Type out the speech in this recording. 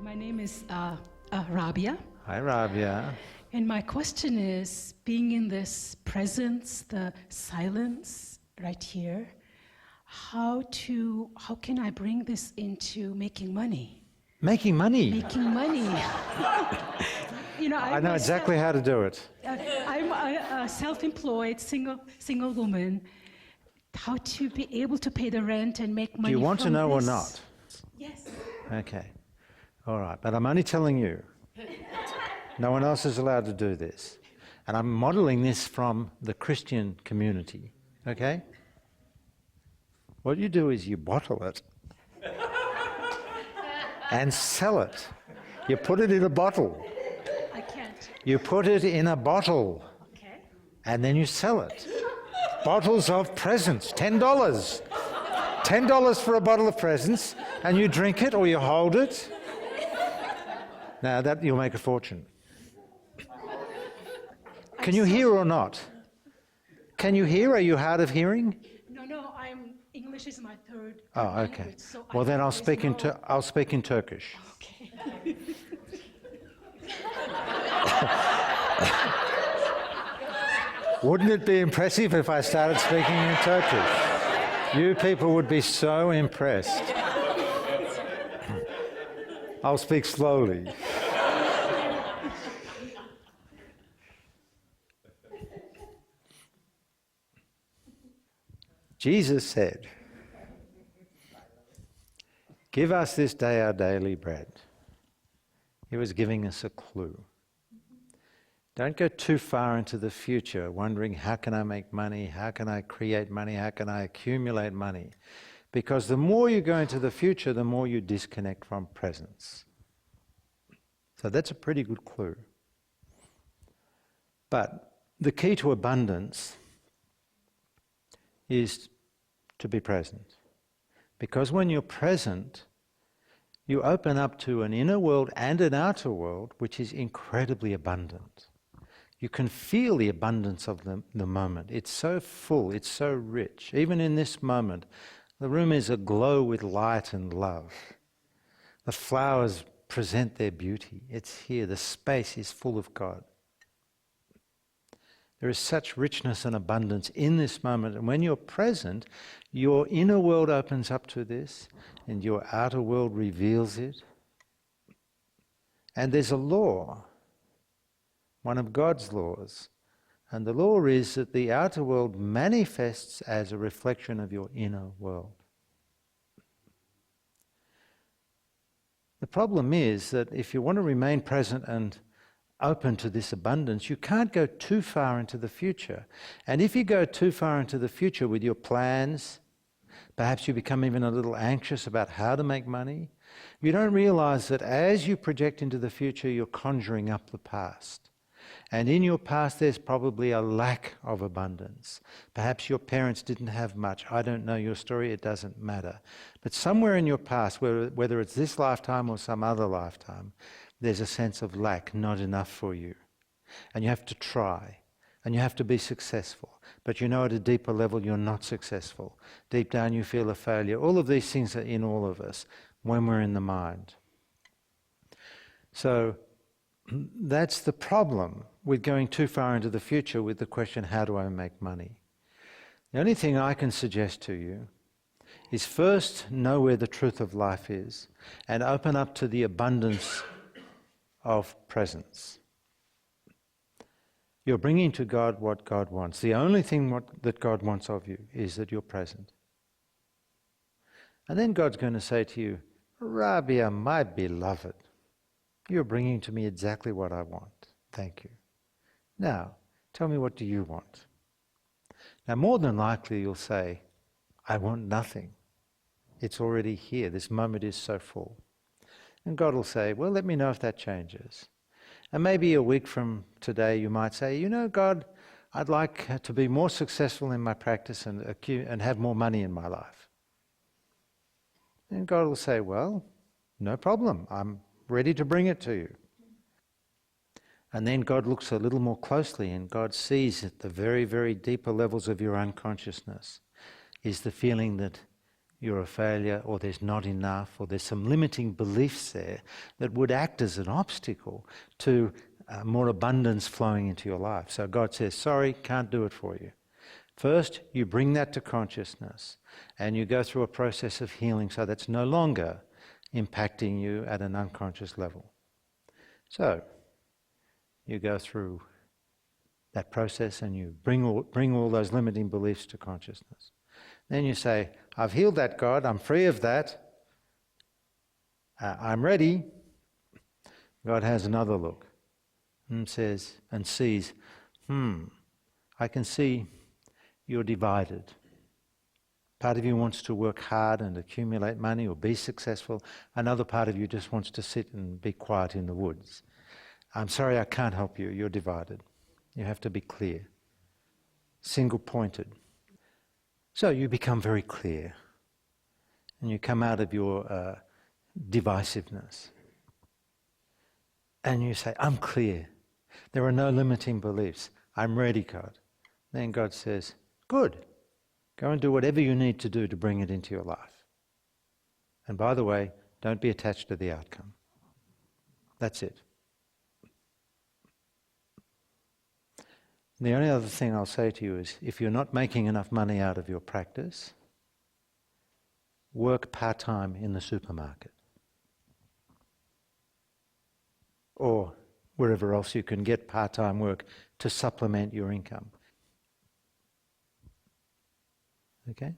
My name is Rabia. Hi, Rabia. And my question is, being in this presence, the silence right here, how can I bring this into making money? Making money? Making money. I know exactly how to do it. I'm a self-employed single woman. How to be able to pay the rent and make money. Do you want to know this? or not? Yes. Okay. All right. But I'm only telling you. No one else is allowed to do this. And I'm modeling this from the Christian community. Okay? What you do is you bottle it and sell it. You put it in a bottle. I can't. You put it in a bottle. Okay. And then you sell it. Bottles of presents, $10. $10 for a bottle of presents, and you drink it or you hold it. Now that you'll make a fortune. Can you hear or not? Can you hear? Are you hard of hearing? No, English is my third Oh, language. okay. So Well, then I'll speak in Turkish. Okay. Wouldn't it be impressive if I started speaking in Turkish? You people would be so impressed. I'll speak slowly. Jesus said, "Give us this day our daily bread." He was giving us a clue. Don't go too far into the future wondering, how can I make money? How can I create money? How can I accumulate money? Because the more you go into the future, the more you disconnect from presence. So that's a pretty good clue. But the key to abundance is to be present. Because when you're present, you open up to an inner world and an outer world which is incredibly abundant. You can feel the abundance of the moment. It's so full, it's so rich. Even in this moment, the room is aglow with light and love. The flowers present their beauty. It's here. The space is full of God. There is such richness and abundance in this moment. And when you're present, your inner world opens up to this, and your outer world reveals it. And there's a law, one of God's laws. And the law is that the outer world manifests as a reflection of your inner world. The problem is that if you want to remain present and open to this abundance, you can't go too far into the future. And if you go too far into the future with your plans, perhaps you become even a little anxious about how to make money. You don't realize that as you project into the future, you're conjuring up the past. And in your past, there's probably a lack of abundance. Perhaps your parents didn't have much. I don't know your story, it doesn't matter. But somewhere in your past, whether it's this lifetime or some other lifetime, there's a sense of lack, not enough for you. And you have to try, and you have to be successful. But you know at a deeper level you're not successful. Deep down you feel a failure. All of these things are in all of us when we're in the mind. So that's the problem with going too far into the future with the question, how do I make money? The only thing I can suggest to you is first know where the truth of life is and open up to the abundance of presence. You're bringing to God what God wants. The only thing that God wants of you is that you're present. And then God's going to say to you, Rabia, my beloved, you're bringing to me exactly what I want. Thank you. Now, tell me, what do you want? Now, more than likely you'll say, I want nothing. It's already here. This moment is so full. And God will say, well, let me know if that changes. And maybe a week from today you might say, you know, God, I'd like to be more successful in my practice and have more money in my life. And God will say, well, no problem. I'm ready to bring it to you. And then God looks a little more closely and God sees at the very, very deeper levels of your unconsciousness is the feeling that you're a failure, or there's not enough, or there's some limiting beliefs there that would act as an obstacle to more abundance flowing into your life. So God says, sorry, can't do it for you. First, you bring that to consciousness and you go through a process of healing so that's no longer impacting you at an unconscious level. So, you go through that process and you bring all those limiting beliefs to consciousness. Then you say, I've healed that, God, I'm free of that, I'm ready. God has another look and says and sees, I can see you're divided. Part of you wants to work hard and accumulate money or be successful. Another part of you just wants to sit and be quiet in the woods. I'm sorry, I can't help you. You're divided. You have to be clear, single-pointed. So you become very clear and you come out of your divisiveness. And you say, I'm clear. There are no limiting beliefs. I'm ready, God. Then God says, good. Go and do whatever you need to do to bring it into your life. And by the way, don't be attached to the outcome. That's it. The only other thing I'll say to you is, if you're not making enough money out of your practice, work part-time in the supermarket. Or wherever else you can get part-time work to supplement your income. Okay?